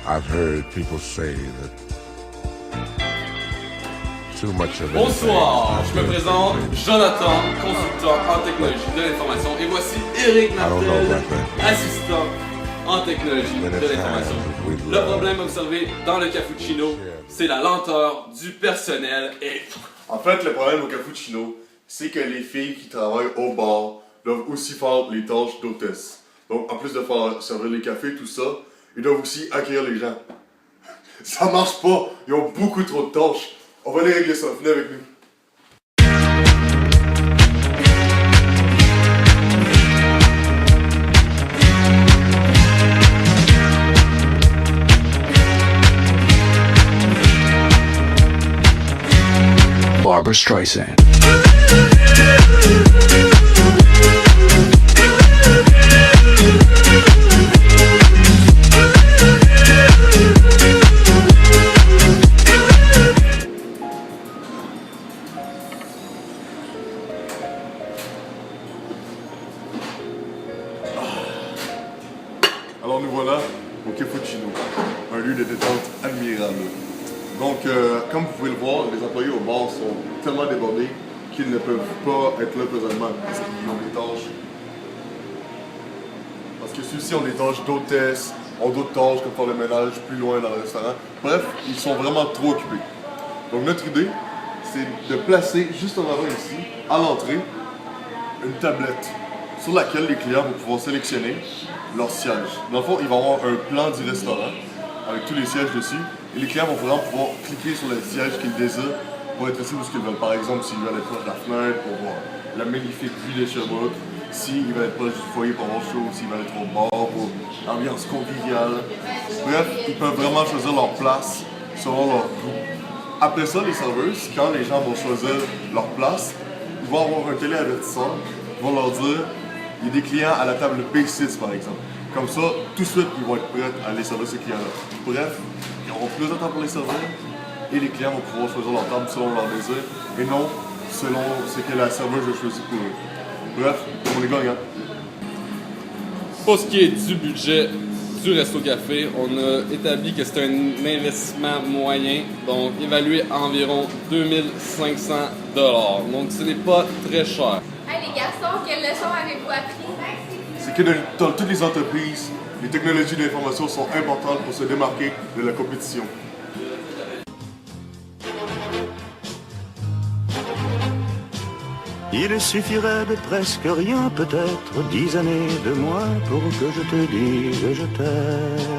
I've heard people say that too much of Bonsoir, je me présente, Jonathan, consultant en technologie de l'information, et voici Eric Martel, assistant en technologie de l'information. Le problème observé dans le cappuccino, c'est la lenteur du personnel et... En fait, le problème au cappuccino, c'est que les filles qui travaillent au bar doivent aussi faire les tâches d'hôtesse. Donc, en plus de faire servir les cafés, tout ça, ils doivent aussi accueillir les gens. Ça marche pas, ils ont beaucoup trop de tâches. On va les régler ça, venez avec nous. Barbra Streisand. Alors nous voilà au Cappuccino, un lieu de détente admirable. Donc, comme vous pouvez le voir, les employés au bar sont tellement débordés qu'ils ne peuvent pas être là présentement parce qu'ils ont des tâches. Parce que ceux-ci ont des tâches d'hôtesse, ont d'autres tâches comme faire le ménage plus loin dans le restaurant. Bref, ils sont vraiment trop occupés. Donc notre idée, c'est de placer juste en avant ici, à l'entrée, une tablette sur laquelle les clients vont pouvoir sélectionner leur siège. Dans le fond, ils vont avoir un plan du restaurant avec tous les sièges dessus. Et les clients vont vraiment pouvoir cliquer sur le siège qu'ils désirent pour être assis où ils veulent. Par exemple, s'ils veulent être proche de la fenêtre pour voir la magnifique vue de Sherbrooke, s'ils veulent être proche du foyer pour avoir chaud, s'ils veulent être au bar pour l'ambiance conviviale. Bref, ils peuvent vraiment choisir leur place selon leur goût. Après ça, les serveuses, quand les gens vont choisir leur place, ils vont avoir un téléavertisseur qui va leur dire il y a des clients à la table B6 par exemple. Comme ça, tout de suite, ils vont être prêts à aller servir ces clients-là. Bref, ils auront plus de temps pour les servir et les clients vont pouvoir choisir leur table selon leur désir et non selon ce que la serveuse a choisi pour eux. Bref, on est gagnant. Pour ce qui est du budget du Resto Café, on a établi que c'est un investissement moyen, donc évalué à environ 2500 $. Donc ce n'est pas très cher. Hey les garçons, quelle leçon avez-vous appris? C'est que dans toutes les entreprises, les technologies de l'information sont importantes pour se démarquer de la compétition. Il suffirait de presque rien, peut-être 10 années de moins pour que je te dise je t'aime.